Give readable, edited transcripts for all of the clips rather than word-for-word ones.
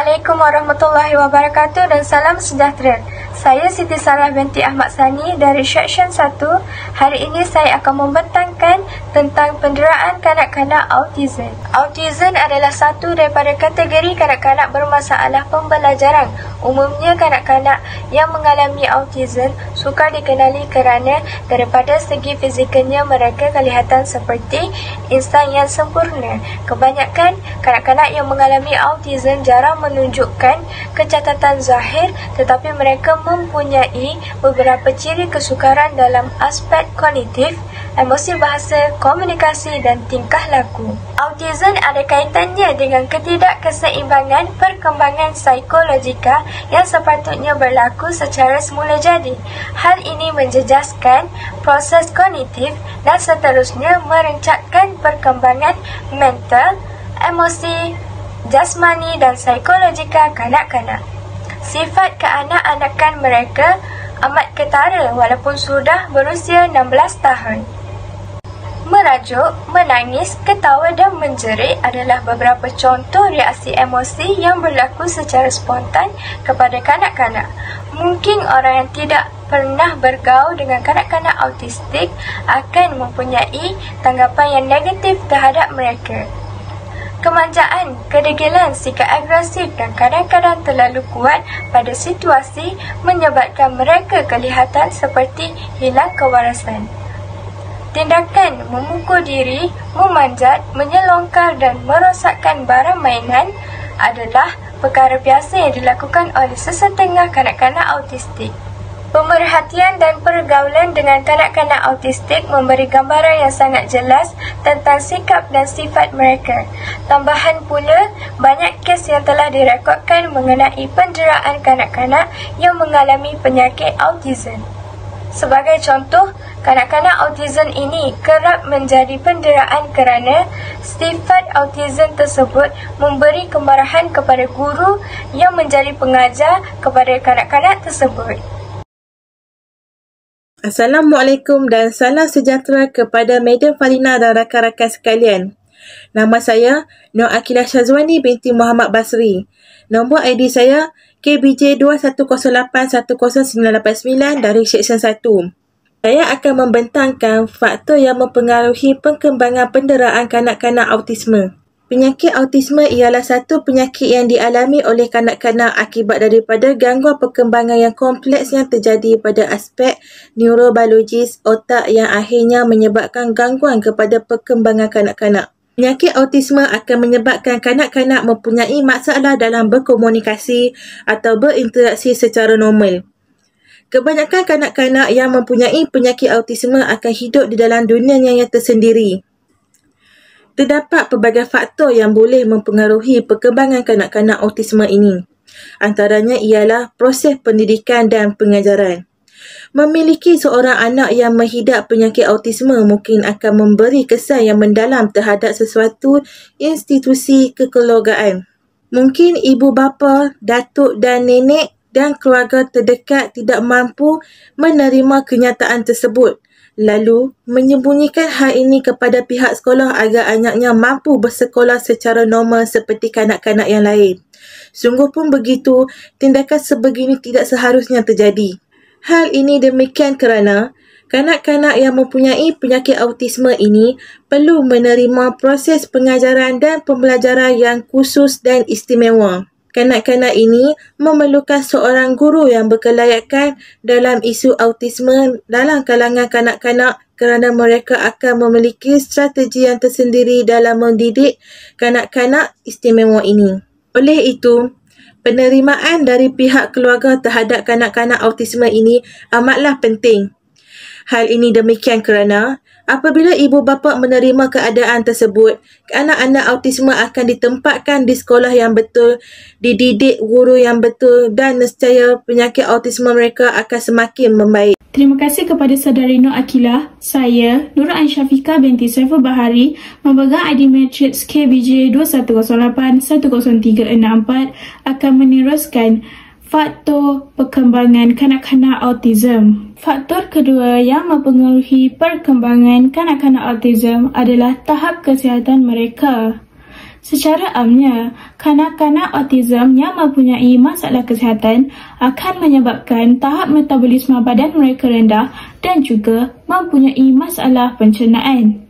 Assalamualaikum warahmatullahi wabarakatuh dan salam sejahtera. Saya Siti Sarah binti Ahmad Sani dari Seksyen 1. Hari ini saya akan membentangkan tentang penderaan kanak-kanak autism. Autism adalah satu daripada kategori kanak-kanak bermasalah pembelajaran. Umumnya kanak-kanak yang mengalami autism sukar dikenali kerana daripada segi fizikalnya mereka kelihatan seperti insan yang sempurna. Kebanyakan kanak-kanak yang mengalami autism jarang menunjukkan kecacatan zahir, tetapi mereka mempunyai beberapa ciri kesukaran dalam aspek kognitif, emosi bahasa, komunikasi dan tingkah laku. Autism ada kaitannya dengan ketidakkeseimbangan perkembangan psikologika yang sepatutnya berlaku secara semula jadi. Hal ini menjejaskan proses kognitif dan seterusnya merencatkan perkembangan mental, emosi, jasmani dan psikologika kanak-kanak. Sifat keanak-anakan mereka amat ketara walaupun sudah berusia 16 tahun. Merajuk, menangis, ketawa dan menjerit adalah beberapa contoh reaksi emosi yang berlaku secara spontan kepada kanak-kanak. Mungkin orang yang tidak pernah bergaul dengan kanak-kanak autistik akan mempunyai tanggapan yang negatif terhadap mereka. Kemanjaan, kedegilan, sikap agresif dan kadang-kadang terlalu kuat pada situasi menyebabkan mereka kelihatan seperti hilang kewarasan. Tindakan memukul diri, memanjat, menyelongkar dan merosakkan barang mainan adalah perkara biasa yang dilakukan oleh sesetengah kanak-kanak autistik. Pemerhatian dan pergaulan dengan kanak-kanak autistik memberi gambaran yang sangat jelas tentang sikap dan sifat mereka. Tambahan pula, banyak kes yang telah direkodkan mengenai penderaan kanak-kanak yang mengalami penyakit autism. Sebagai contoh, kanak-kanak autism ini kerap menjadi penderaan kerana sifat autism tersebut memberi kemarahan kepada guru yang menjadi pengajar kepada kanak-kanak tersebut. Assalamualaikum dan salam sejahtera kepada Madam Falina dan rakan-rakan sekalian. Nama saya Nur Akilah Syazwani binti Muhammad Basri. Nombor ID saya KBJ21081089 dari Seksyen 1. Saya akan membentangkan faktor yang mempengaruhi perkembangan penderaan kanak-kanak autisme. Penyakit autisme ialah satu penyakit yang dialami oleh kanak-kanak akibat daripada gangguan perkembangan yang kompleks yang terjadi pada aspek neurobiologis otak yang akhirnya menyebabkan gangguan kepada perkembangan kanak-kanak. Penyakit autisme akan menyebabkan kanak-kanak mempunyai masalah dalam berkomunikasi atau berinteraksi secara normal. Kebanyakan kanak-kanak yang mempunyai penyakit autisme akan hidup di dalam dunianya yang tersendiri. Terdapat pelbagai faktor yang boleh mempengaruhi perkembangan kanak-kanak autisme ini. Antaranya ialah proses pendidikan dan pengajaran. Memiliki seorang anak yang menghidap penyakit autisme mungkin akan memberi kesan yang mendalam terhadap sesuatu institusi kekeluargaan. Mungkin ibu bapa, datuk dan nenek dan keluarga terdekat tidak mampu menerima kenyataan tersebut, lalu menyembunyikan hal ini kepada pihak sekolah agar anaknya mampu bersekolah secara normal seperti kanak-kanak yang lain. Sungguh pun begitu, tindakan sebegini tidak seharusnya terjadi. Hal ini demikian kerana kanak-kanak yang mempunyai penyakit autisme ini perlu menerima proses pengajaran dan pembelajaran yang khusus dan istimewa. Kanak-kanak ini memerlukan seorang guru yang berkelayakan dalam isu autisme dalam kalangan kanak-kanak kerana mereka akan memiliki strategi yang tersendiri dalam mendidik kanak-kanak istimewa ini. Oleh itu, penerimaan dari pihak keluarga terhadap kanak-kanak autisme ini amatlah penting. Hal ini demikian kerana apabila ibu bapa menerima keadaan tersebut, anak-anak autisme akan ditempatkan di sekolah yang betul, dididik guru yang betul dan nescaya penyakit autisme mereka akan semakin membaik. Terima kasih kepada saudari Nur Akilah. Saya, Nur Aisyafika binti Saiful Bahari, memegang ID Matrix KBJ 21081034 akan meneruskan faktor perkembangan kanak-kanak autism. Faktor kedua yang mempengaruhi perkembangan kanak-kanak autism adalah tahap kesihatan mereka. Secara amnya, kanak-kanak autism yang mempunyai masalah kesihatan akan menyebabkan tahap metabolisme badan mereka rendah dan juga mempunyai masalah pencernaan.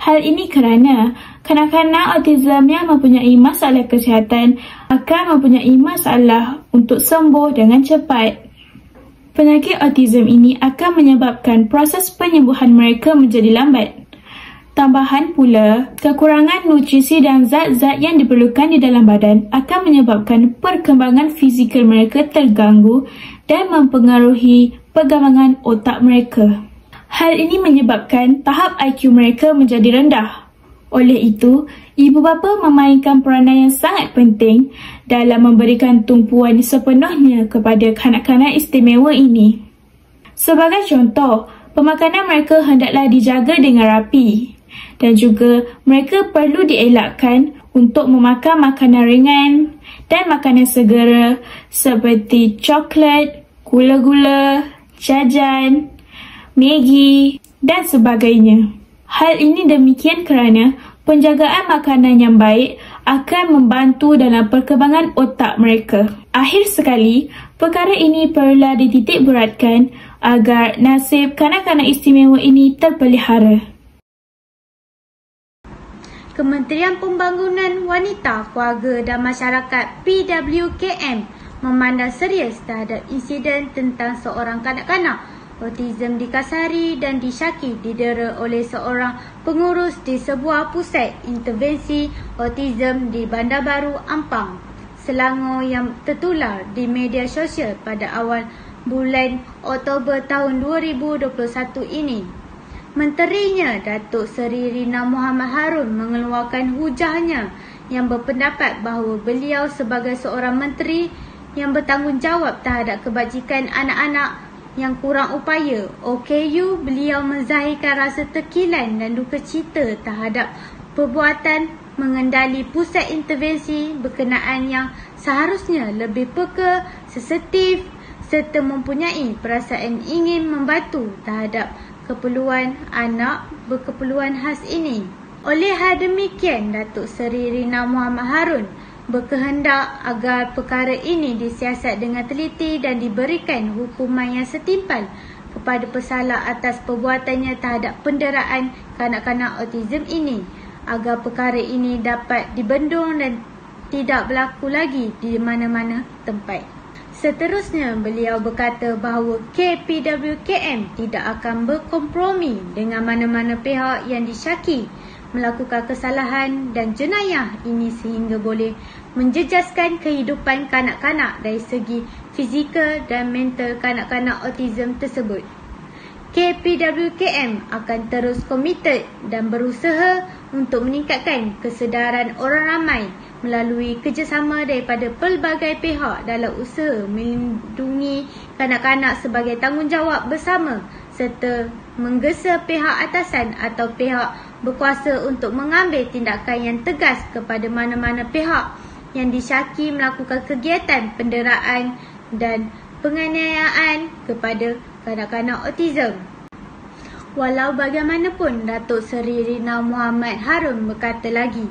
Hal ini kerana kanak-kanak autism yang mempunyai masalah kesihatan akan mempunyai masalah untuk sembuh dengan cepat. Penyakit autism ini akan menyebabkan proses penyembuhan mereka menjadi lambat. Tambahan pula, kekurangan nutrisi dan zat-zat yang diperlukan di dalam badan akan menyebabkan perkembangan fizikal mereka terganggu dan mempengaruhi perkembangan otak mereka. Hal ini menyebabkan tahap IQ mereka menjadi rendah. Oleh itu, ibu bapa memainkan peranan yang sangat penting dalam memberikan tumpuan sepenuhnya kepada kanak-kanak istimewa ini. Sebagai contoh, pemakanan mereka hendaklah dijaga dengan rapi. Dan juga mereka perlu dielakkan untuk memakan makanan ringan dan makanan segera seperti coklat, gula-gula, jajan, Maggi dan sebagainya. Hal ini demikian kerana penjagaan makanan yang baik akan membantu dalam perkembangan otak mereka. Akhir sekali, perkara ini perlulah dititik beratkan agar nasib kanak-kanak istimewa ini terpelihara. Kementerian Pembangunan Wanita, Keluarga dan Masyarakat PWKM memandang serius terhadap insiden tentang seorang kanak-kanak autism dikasari dan disyaki didera oleh seorang pengurus di sebuah pusat intervensi autism di Bandar Baru, Ampang, Selangor yang tertular di media sosial pada awal bulan Oktober tahun 2021 ini. Menterinya Datuk Seri Rina Muhammad Harun mengeluarkan hujahnya yang berpendapat bahawa beliau sebagai seorang menteri yang bertanggungjawab terhadap kebajikan anak-anak yang kurang upaya OKU, beliau menzahirkan rasa terkilan dan duka cita terhadap perbuatan mengendali pusat intervensi berkenaan yang seharusnya lebih peka, sensitif serta mempunyai perasaan ingin membantu terhadap keperluan anak berkeperluan khas ini. Oleh hal demikian, Datuk Seri Rina Muhammad Harun berkehendak agar perkara ini disiasat dengan teliti dan diberikan hukuman yang setimpal kepada pesalah atas perbuatannya terhadap penderaan kanak-kanak autism ini, agar perkara ini dapat dibendung dan tidak berlaku lagi di mana-mana tempat. Seterusnya, beliau berkata bahawa KPWKM tidak akan berkompromi dengan mana-mana pihak yang disyaki melakukan kesalahan dan jenayah ini sehingga boleh menjejaskan kehidupan kanak-kanak dari segi fizikal dan mental kanak-kanak autism tersebut. KPWKM akan terus komited dan berusaha untuk meningkatkan kesedaran orang ramai melalui kerjasama daripada pelbagai pihak dalam usaha melindungi kanak-kanak sebagai tanggungjawab bersama serta menggesa pihak atasan atau pihak berkuasa untuk mengambil tindakan yang tegas kepada mana-mana pihak yang disyaki melakukan kegiatan penderaan dan penganiayaan kepada kanak-kanak autism. Walau bagaimanapun, Datuk Seri Rina Muhammad Harun berkata lagi,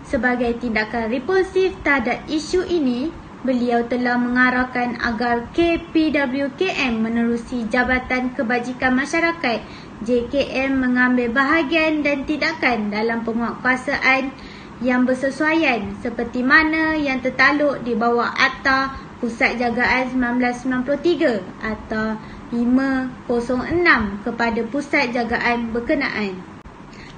sebagai tindakan responsif terhadap isu ini, beliau telah mengarahkan agar KPWKM menerusi Jabatan Kebajikan Masyarakat JKM mengambil bahagian dan tindakan dalam penguatkuasaan yang bersesuaian seperti mana yang tertakluk di bawah Akta Pusat Jagaan 1993 atau 506 kepada Pusat Jagaan berkenaan.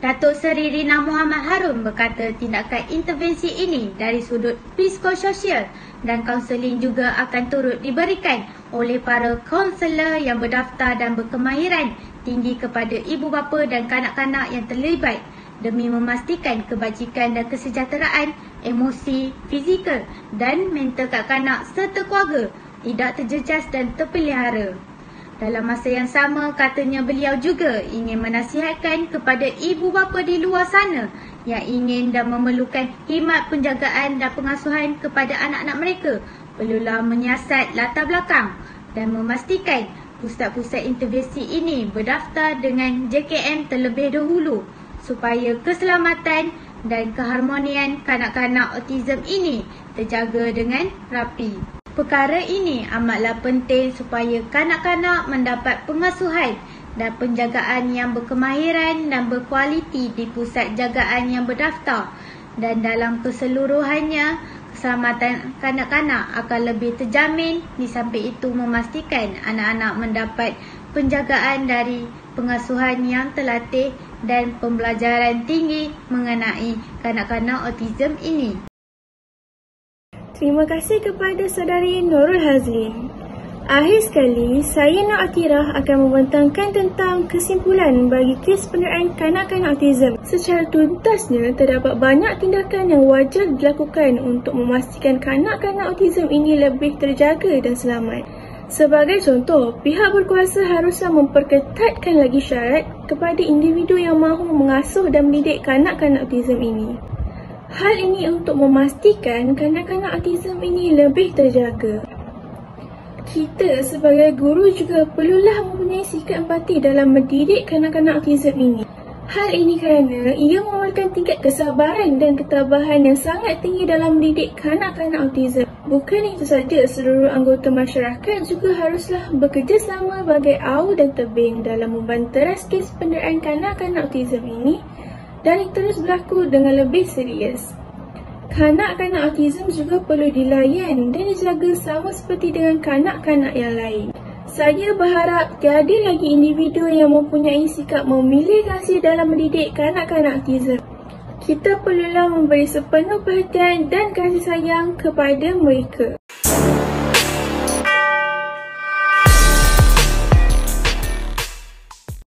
Datuk Seri Rina Muhammad Harun berkata tindakan intervensi ini dari sudut psikososial dan kaunseling juga akan turut diberikan oleh para kaunselor yang berdaftar dan berkemahiran tinggi kepada ibu bapa dan kanak-kanak yang terlibat demi memastikan kebajikan dan kesejahteraan emosi, fizikal dan mental kanak-kanak serta keluarga tidak terjejas dan terpelihara. Dalam masa yang sama, katanya beliau juga ingin menasihatkan kepada ibu bapa di luar sana yang ingin dan memerlukan khidmat penjagaan dan pengasuhan kepada anak-anak mereka perlulah menyiasat latar belakang dan memastikan pusat-pusat intervensi ini berdaftar dengan JKM terlebih dahulu supaya keselamatan dan keharmonian kanak-kanak autism ini terjaga dengan rapi. Perkara ini amatlah penting supaya kanak-kanak mendapat pengasuhan dan penjagaan yang berkemahiran dan berkualiti di pusat jagaan yang berdaftar, dan dalam keseluruhannya keselamatan kanak-kanak akan lebih terjamin. Di samping itu memastikan anak-anak mendapat penjagaan dari pengasuhan yang terlatih dan pembelajaran tinggi mengenai kanak-kanak autism ini. Terima kasih kepada saudari Nurul Hazlin. Akhir sekali, saya Nur Atirah akan membentangkan tentang kesimpulan bagi kes penderaan kanak-kanak autism. Secara tuntasnya, terdapat banyak tindakan yang wajar dilakukan untuk memastikan kanak-kanak autism ini lebih terjaga dan selamat. Sebagai contoh, pihak berkuasa haruslah memperketatkan lagi syarat kepada individu yang mahu mengasuh dan mendidik kanak-kanak autism ini. Hal ini untuk memastikan kanak-kanak autism ini lebih terjaga. Kita sebagai guru juga perlulah mempunyai sikap empati dalam mendidik kanak-kanak autism ini. Hal ini kerana ia memerlukan tingkat kesabaran dan ketabahan yang sangat tinggi dalam mendidik kanak-kanak autism. Bukan itu saja, seluruh anggota masyarakat juga haruslah bekerjasama bagai awu dan tebing dalam membanteras kes penderaan kanak-kanak autism ini dan terus berlaku dengan lebih serius. Kanak-kanak autism juga perlu dilayan dan dijaga sama seperti dengan kanak-kanak yang lain. Saya berharap tiada lagi individu yang mempunyai sikap memilih kasih dalam mendidik kanak-kanak autism. Kita perlulah memberi sepenuh perhatian dan kasih sayang kepada mereka.